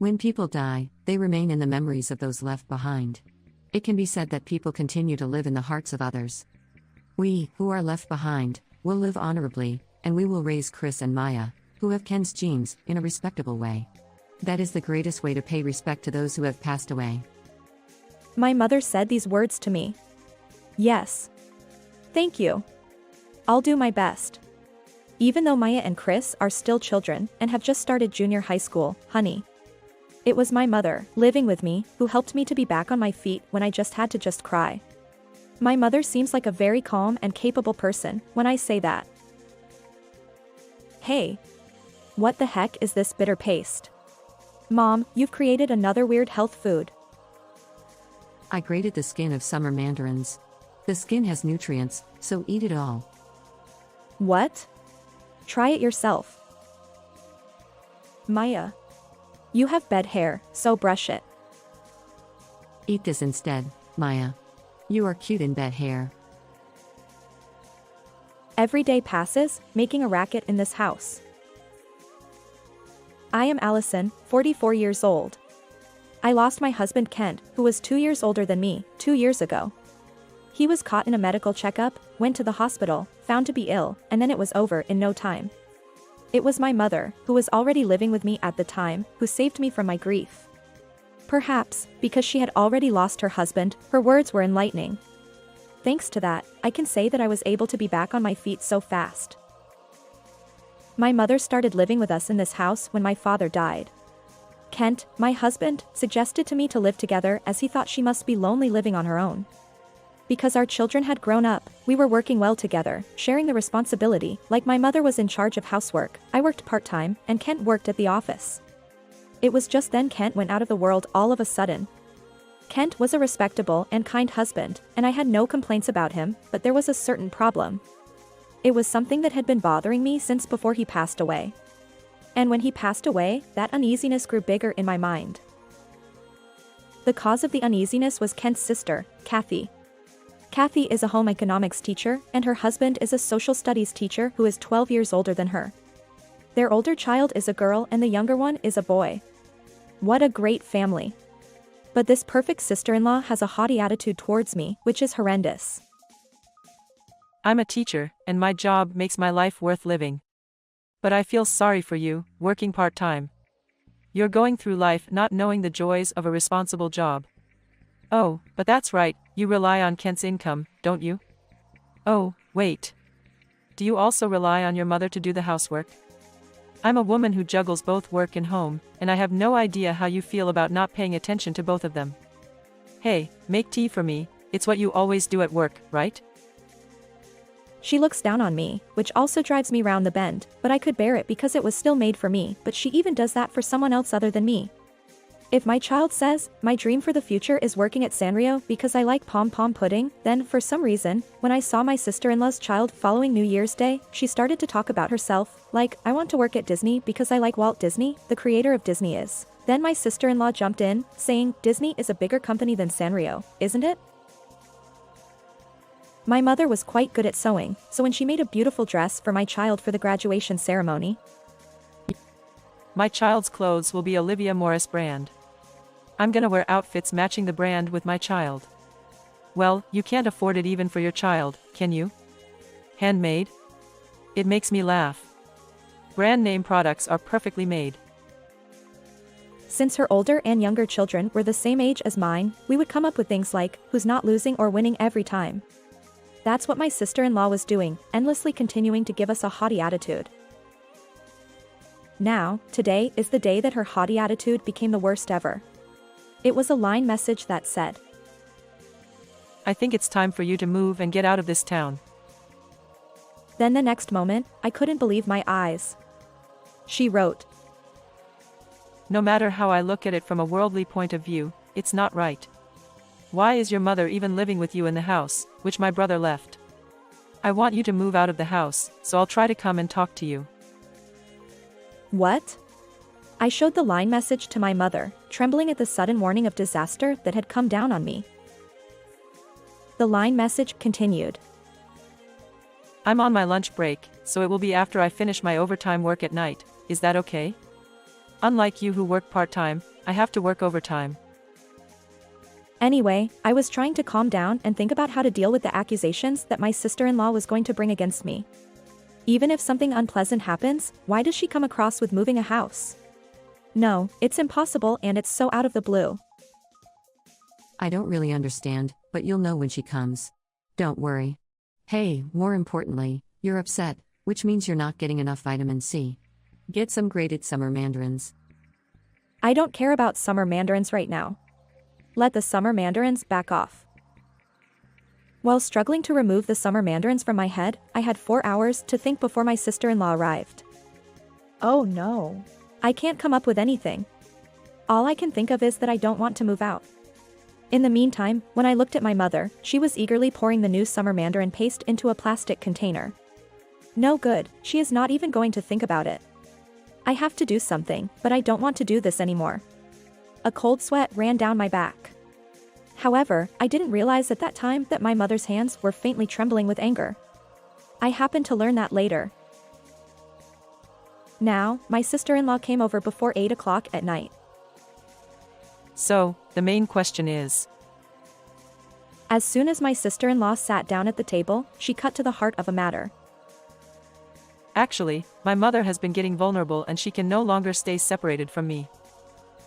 When people die, they remain in the memories of those left behind. It can be said that people continue to live in the hearts of others. We, who are left behind, will live honorably, and we will raise Chris and Maya, who have Ken's genes, in a respectable way. That is the greatest way to pay respect to those who have passed away. My mother said these words to me. Yes. Thank you. I'll do my best. Even though Maya and Chris are still children and have just started junior high school, honey. It was my mother, living with me, who helped me to be back on my feet when I just had to cry. My mother seems like a very calm and capable person when I say that. Hey. What the heck is this bitter paste? Mom, you've created another weird health food. I grated the skin of summer mandarins. The skin has nutrients, so eat it all. What? Try it yourself. Maya. You have bed hair, so brush it. Eat this instead, Maya. You are cute in bed hair. Every day passes, making a racket in this house. I am Allison, 44 years old. I lost my husband Kent, who was 2 years older than me, 2 years ago. He was caught in a medical checkup, went to the hospital, found to be ill, and then it was over in no time. It was my mother, who was already living with me at the time, who saved me from my grief. Perhaps, because she had already lost her husband, her words were enlightening. Thanks to that, I can say that I was able to be back on my feet so fast. My mother started living with us in this house when my father died. Kent, my husband, suggested to me to live together as he thought she must be lonely living on her own. Because our children had grown up, we were working well together, sharing the responsibility. Like my mother was in charge of housework, I worked part-time, and Kent worked at the office. It was just then Kent went out of the world all of a sudden. Kent was a respectable and kind husband, and I had no complaints about him, but there was a certain problem. It was something that had been bothering me since before he passed away. And when he passed away, that uneasiness grew bigger in my mind. The cause of the uneasiness was Kent's sister, Kathy. Kathy is a home economics teacher, and her husband is a social studies teacher who is 12 years older than her. Their older child is a girl and the younger one is a boy. What a great family. But this perfect sister-in-law has a haughty attitude towards me, which is horrendous. I'm a teacher, and my job makes my life worth living. But I feel sorry for you, working part-time. You're going through life not knowing the joys of a responsible job. Oh, but that's right, you rely on Kent's income, don't you? Oh, wait. Do you also rely on your mother to do the housework? I'm a woman who juggles both work and home, and I have no idea how you feel about not paying attention to both of them. Hey, make tea for me, it's what you always do at work, right? She looks down on me, which also drives me round the bend, but I could bear it because it was still made for me, but she even does that for someone else other than me. If my child says, my dream for the future is working at Sanrio because I like pom-pom pudding, then, for some reason, when I saw my sister-in-law's child following New Year's Day, she started to talk about herself, like, I want to work at Disney because I like Walt Disney, the creator of Disney is. Then my sister-in-law jumped in, saying, Disney is a bigger company than Sanrio, isn't it? My mother was quite good at sewing, so when she made a beautiful dress for my child for the graduation ceremony, my child's clothes will be Olivia Morris brand. I'm gonna wear outfits matching the brand with my child. Well, you can't afford it even for your child, can you? Handmade? It makes me laugh. Brand name products are perfectly made. Since her older and younger children were the same age as mine, we would come up with things like, who's not losing or winning every time. That's what my sister-in-law was doing, endlessly continuing to give us a haughty attitude. Now, today is the day that her haughty attitude became the worst ever. It was a line message that said, I think it's time for you to move and get out of this town. Then the next moment, I couldn't believe my eyes. She wrote, No matter how I look at it from a worldly point of view, it's not right. Why is your mother even living with you in the house, which my brother left? I want you to move out of the house, so I'll try to come and talk to you. What? I showed the line message to my mother, trembling at the sudden warning of disaster that had come down on me. The line message continued. I'm on my lunch break, so it will be after I finish my overtime work at night, is that okay? Unlike you who work part-time, I have to work overtime. Anyway, I was trying to calm down and think about how to deal with the accusations that my sister-in-law was going to bring against me. Even if something unpleasant happens, why does she come across with moving a house? No, it's impossible and it's so out of the blue. I don't really understand, but you'll know when she comes. Don't worry. Hey, more importantly, you're upset, which means you're not getting enough vitamin C. Get some grated summer mandarins. I don't care about summer mandarins right now. Let the summer mandarins back off. While struggling to remove the summer mandarins from my head, I had 4 hours to think before my sister-in-law arrived. Oh no. I can't come up with anything. All I can think of is that I don't want to move out. In the meantime, when I looked at my mother, she was eagerly pouring the new summer mandarin paste into a plastic container. No good, she is not even going to think about it. I have to do something, but I don't want to do this anymore. A cold sweat ran down my back. However, I didn't realize at that time that my mother's hands were faintly trembling with anger. I happened to learn that later. Now, my sister-in-law came over before 8 o'clock at night. So, the main question is. As soon as my sister-in-law sat down at the table, she cut to the heart of a matter. Actually, my mother has been getting vulnerable and she can no longer stay separated from me.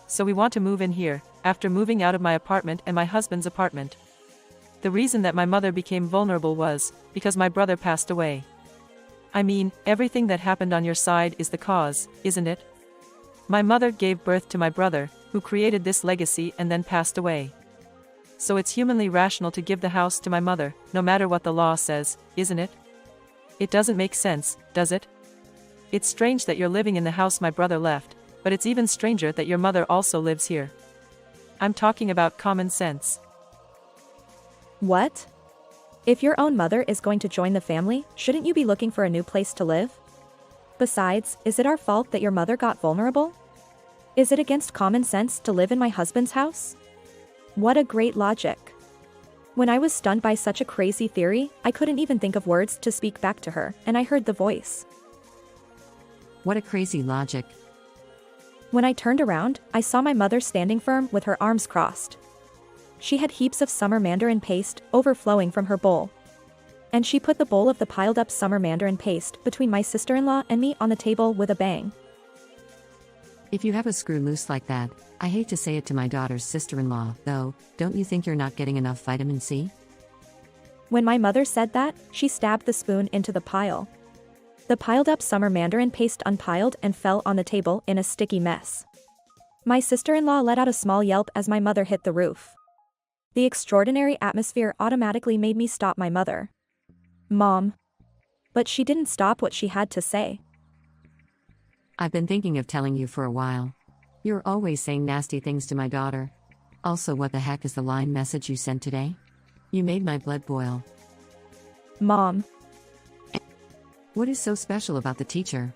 So we want to move in here, after moving out of my apartment and my husband's apartment. The reason that my mother became vulnerable was because my brother passed away. I mean, everything that happened on your side is the cause, isn't it? My mother gave birth to my brother, who created this legacy and then passed away. So it's humanly rational to give the house to my mother, no matter what the law says, isn't it? It doesn't make sense, does it? It's strange that you're living in the house my brother left, but it's even stranger that your mother also lives here. I'm talking about common sense. What? If your own mother is going to join the family, shouldn't you be looking for a new place to live? Besides, is it our fault that your mother got vulnerable? Is it against common sense to live in my husband's house? What a great logic. When I was stunned by such a crazy theory, I couldn't even think of words to speak back to her, and I heard the voice. What a crazy logic. When I turned around, I saw my mother standing firm with her arms crossed. She had heaps of summer mandarin paste overflowing from her bowl. And she put the bowl of the piled up summer mandarin paste between my sister-in-law and me on the table with a bang. If you have a screw loose like that, I hate to say it to my daughter's sister-in-law, though, don't you think you're not getting enough vitamin C? When my mother said that, she stabbed the spoon into the pile. The piled up summer mandarin paste unpiled and fell on the table in a sticky mess. My sister-in-law let out a small yelp as my mother hit the roof. The extraordinary atmosphere automatically made me stop my mother. Mom. But she didn't stop what she had to say. I've been thinking of telling you for a while. You're always saying nasty things to my daughter. Also, what the heck is the line message you sent today? You made my blood boil. Mom. What is so special about the teacher?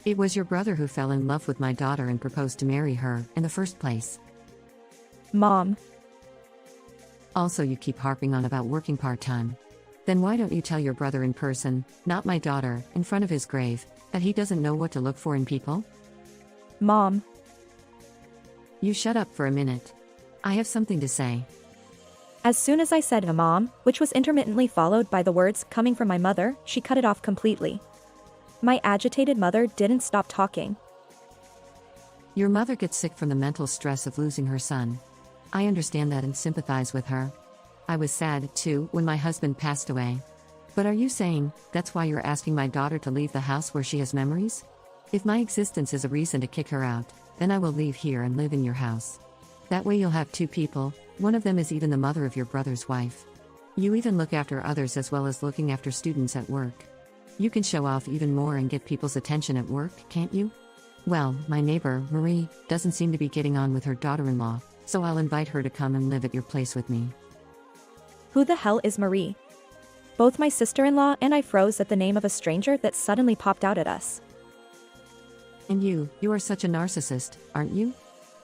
It was your brother who fell in love with my daughter and proposed to marry her in the first place. Mom. Also, you keep harping on about working part-time. Then why don't you tell your brother in person, not my daughter, in front of his grave, that he doesn't know what to look for in people? Mom. You shut up for a minute. I have something to say. As soon as I said Mom, which was intermittently followed by the words coming from my mother, she cut it off completely. My agitated mother didn't stop talking. Your mother gets sick from the mental stress of losing her son. I understand that and sympathize with her. I was sad, too, when my husband passed away. But are you saying that's why you're asking my daughter to leave the house where she has memories? If my existence is a reason to kick her out, then I will leave here and live in your house. That way you'll have two people, one of them is even the mother of your brother's wife. You even look after others as well as looking after students at work. You can show off even more and get people's attention at work, can't you? Well, my neighbor, Marie, doesn't seem to be getting on with her daughter-in-law, so I'll invite her to come and live at your place with me. Who the hell is Marie? Both my sister-in-law and I froze at the name of a stranger that suddenly popped out at us. And you are such a narcissist, aren't you?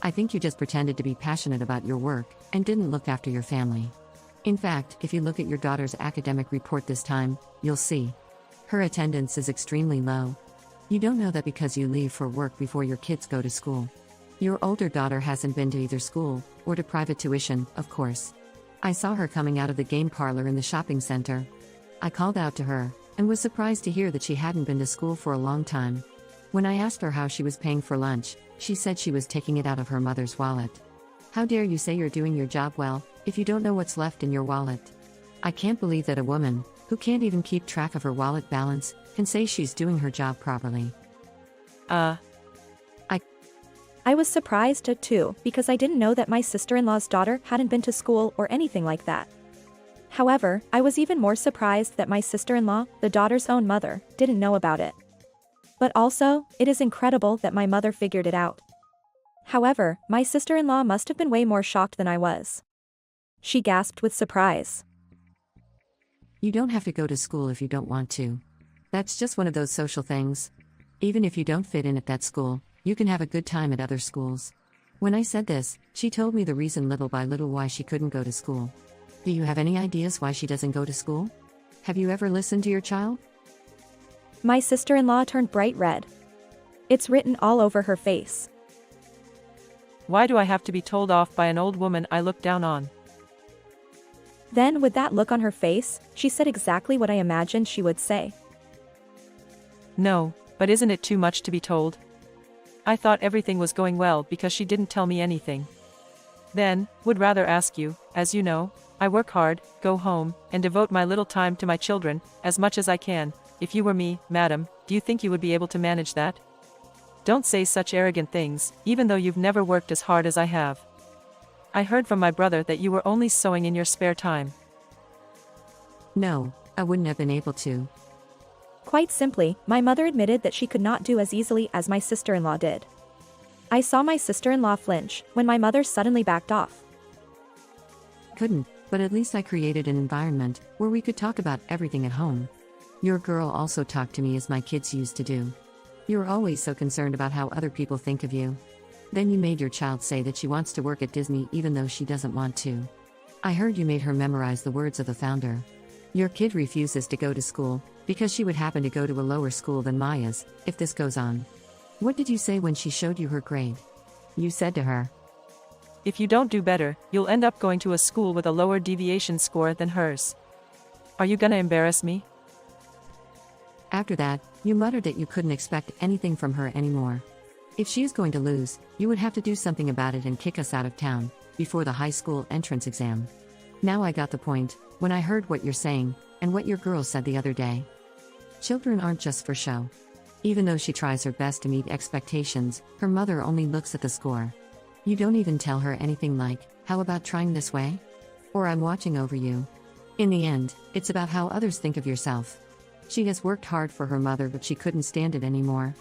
I think you just pretended to be passionate about your work, and didn't look after your family. In fact, if you look at your daughter's academic report this time, you'll see. Her attendance is extremely low. You don't know that because you leave for work before your kids go to school. Your older daughter hasn't been to either school or to private tuition, of course. I saw her coming out of the game parlor in the shopping center. I called out to her and was surprised to hear that she hadn't been to school for a long time. When I asked her how she was paying for lunch, she said she was taking it out of her mother's wallet. How dare you say you're doing your job well, if you don't know what's left in your wallet? I can't believe that a woman, who can't even keep track of her wallet balance, can say she's doing her job properly. I was surprised too, because I didn't know that my sister-in-law's daughter hadn't been to school or anything like that. However, I was even more surprised that my sister-in-law, the daughter's own mother, didn't know about it. But also, it is incredible that my mother figured it out. However, my sister-in-law must have been way more shocked than I was. She gasped with surprise. You don't have to go to school if you don't want to. That's just one of those social things. Even if you don't fit in at that school, you can have a good time at other schools. When I said this, she told me the reason little by little why she couldn't go to school. Do you have any ideas why she doesn't go to school? Have you ever listened to your child? My sister-in-law turned bright red. It's written all over her face. Why do I have to be told off by an old woman I look down on? Then, with that look on her face, she said exactly what I imagined she would say. No, but isn't it too much to be told? I thought everything was going well because she didn't tell me anything. Then, would rather ask you, as you know, I work hard, go home, and devote my little time to my children, as much as I can. If you were me, madam, do you think you would be able to manage that? Don't say such arrogant things, even though you've never worked as hard as I have. I heard from my brother that you were only sewing in your spare time. No, I wouldn't have been able to. Quite simply, my mother admitted that she could not do as easily as my sister-in-law did. I saw my sister-in-law flinch when my mother suddenly backed off. Couldn't, but at least I created an environment where we could talk about everything at home. Your girl also talked to me as my kids used to do. You're always so concerned about how other people think of you. Then you made your child say that she wants to work at Disney even though she doesn't want to. I heard you made her memorize the words of the founder. Your kid refuses to go to school because she would happen to go to a lower school than Maya's, if this goes on. What did you say when she showed you her grade? You said to her, If you don't do better, you'll end up going to a school with a lower deviation score than hers. Are you gonna embarrass me? After that, you muttered that you couldn't expect anything from her anymore. If she is going to lose, you would have to do something about it and kick us out of town, before the high school entrance exam. Now I got the point, when I heard what you're saying, and what your girl said the other day. Children aren't just for show. Even though she tries her best to meet expectations, her mother only looks at the score. You don't even tell her anything like, how about trying this way? Or I'm watching over you. In the end, it's about how others think of yourself. She has worked hard for her mother, but she couldn't stand it anymore.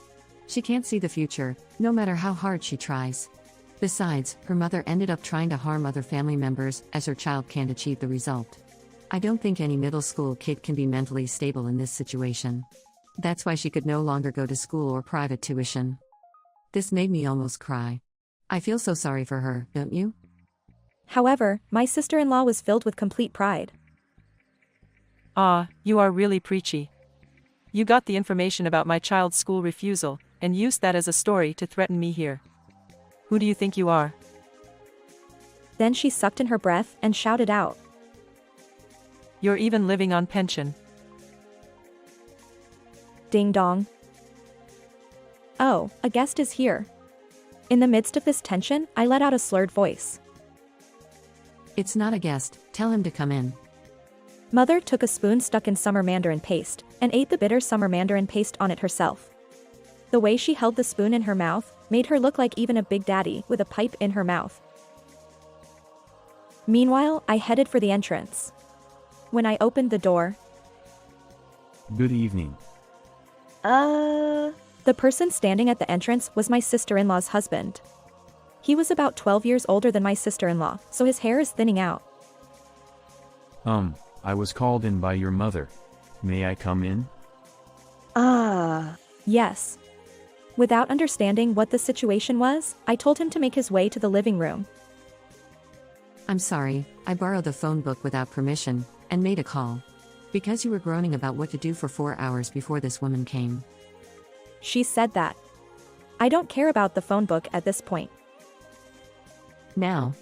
She can't see the future, no matter how hard she tries. Besides, her mother ended up trying to harm other family members as her child can't achieve the result. I don't think any middle school kid can be mentally stable in this situation. That's why she could no longer go to school or private tuition. This made me almost cry. I feel so sorry for her, don't you? However, my sister-in-law was filled with complete pride. Ah, you are really preachy. You got the information about my child's school refusal, and used that as a story to threaten me here. Who do you think you are? Then she sucked in her breath and shouted out. You're even living on pension. Ding dong. Oh, a guest is here. In the midst of this tension, I let out a slurred voice. It's not a guest, tell him to come in. Mother took a spoon stuck in summer mandarin paste, and ate the bitter summer mandarin paste on it herself. The way she held the spoon in her mouth, made her look like even a big daddy with a pipe in her mouth. Meanwhile, I headed for the entrance. When I opened the door, Good evening. the person standing at the entrance was my sister-in-law's husband. He was about 12 years older than my sister-in-law, so his hair is thinning out. I was called in by your mother. May I come in? Yes. Without understanding what the situation was, I told him to make his way to the living room. I'm sorry, I borrowed the phone book without permission, and made a call. Because you were groaning about what to do for 4 hours before this woman came. She said that. I don't care about the phone book at this point. Now,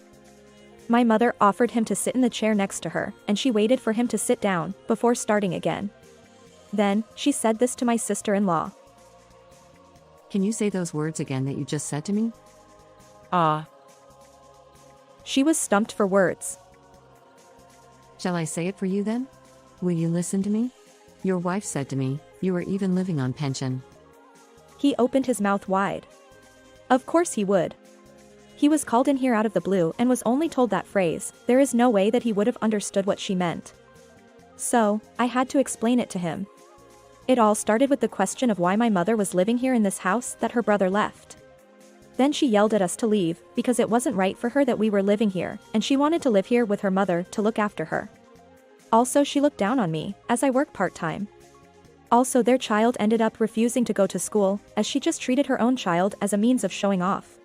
My mother offered him to sit in the chair next to her, and she waited for him to sit down before starting again. Then, she said this to my sister-in-law. can you say those words again that you just said to me? Ah, She was stumped for words. Shall I say it for you then? Will you listen to me? Your wife said to me, you are even living on pension. He opened his mouth wide. Of course he would. He was called in here out of the blue and was only told that phrase. There is no way that he would have understood what she meant. So, I had to explain it to him. It all started with the question of why my mother was living here in this house that her brother left. Then she yelled at us to leave, because it wasn't right for her that we were living here, and she wanted to live here with her mother to look after her. Also, she looked down on me, as I work part-time. Also, their child ended up refusing to go to school, as she just treated her own child as a means of showing off.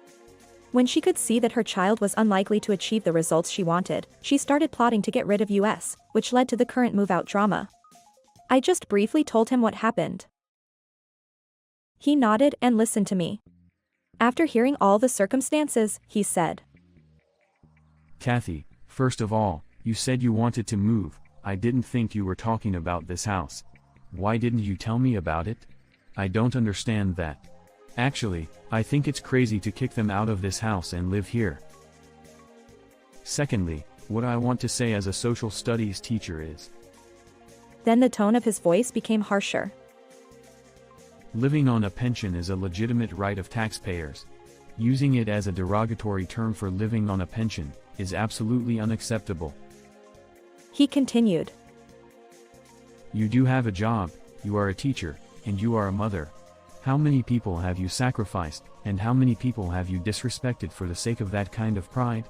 When she could see that her child was unlikely to achieve the results she wanted, she started plotting to get rid of us, which led to the current move-out drama. I just briefly told him what happened. He nodded and listened to me. After hearing all the circumstances, he said, Kathy, first of all, you said you wanted to move. I didn't think you were talking about this house. Why didn't you tell me about it? I don't understand that. Actually, I think it's crazy to kick them out of this house and live here. Secondly, what I want to say as a social studies teacher is, Then the tone of his voice became harsher. living on a pension is a legitimate right of taxpayers. Using it as a derogatory term for living on a pension is absolutely unacceptable. He continued. You do have a job, you are a teacher, and you are a mother. How many people have you sacrificed, and how many people have you disrespected for the sake of that kind of pride?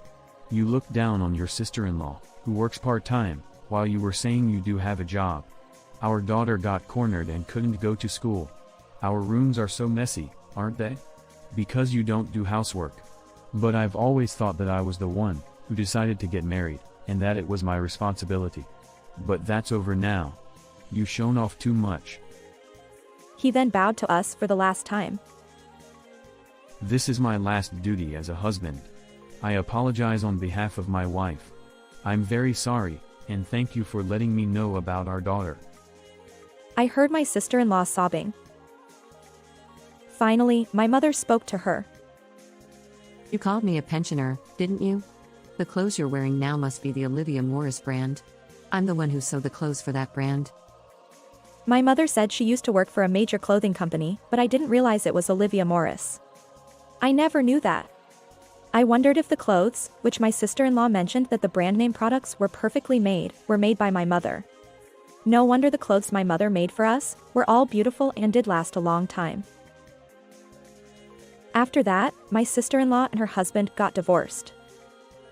You looked down on your sister-in-law, who works part-time, while you were saying you do have a job. Our daughter got cornered and couldn't go to school. Our rooms are so messy, aren't they? Because you don't do housework. But I've always thought that I was the one who decided to get married, and that it was my responsibility. But that's over now. You've shown off too much. He then bowed to us for the last time. This is my last duty as a husband. I apologize on behalf of my wife. I'm very sorry, and thank you for letting me know about our daughter. I heard my sister-in-law sobbing. Finally, my mother spoke to her. You called me a pensioner, didn't you? The clothes you're wearing now must be the Olivia Morris brand. I'm the one who sewed the clothes for that brand. My mother said she used to work for a major clothing company, but I didn't realize it was Olivia Morris. I never knew that. I wondered if the clothes, which my sister-in-law mentioned that the brand name products were perfectly made, were made by my mother. No wonder the clothes my mother made for us were all beautiful and did last a long time. After that, my sister-in-law and her husband got divorced.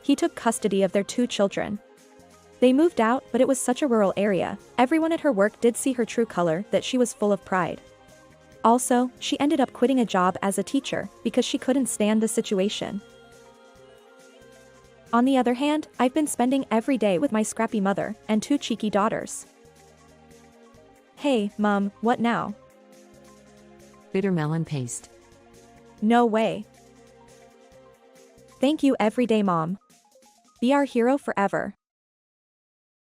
He took custody of their 2 children. They moved out, but it was such a rural area. Everyone at her work did see her true color, that she was full of pride. Also, she ended up quitting a job as a teacher because she couldn't stand the situation. On the other hand, I've been spending every day with my scrappy mother and 2 cheeky daughters. Hey, Mom, what now? Bitter melon paste. No way. Thank you every day, Mom. Be our hero forever.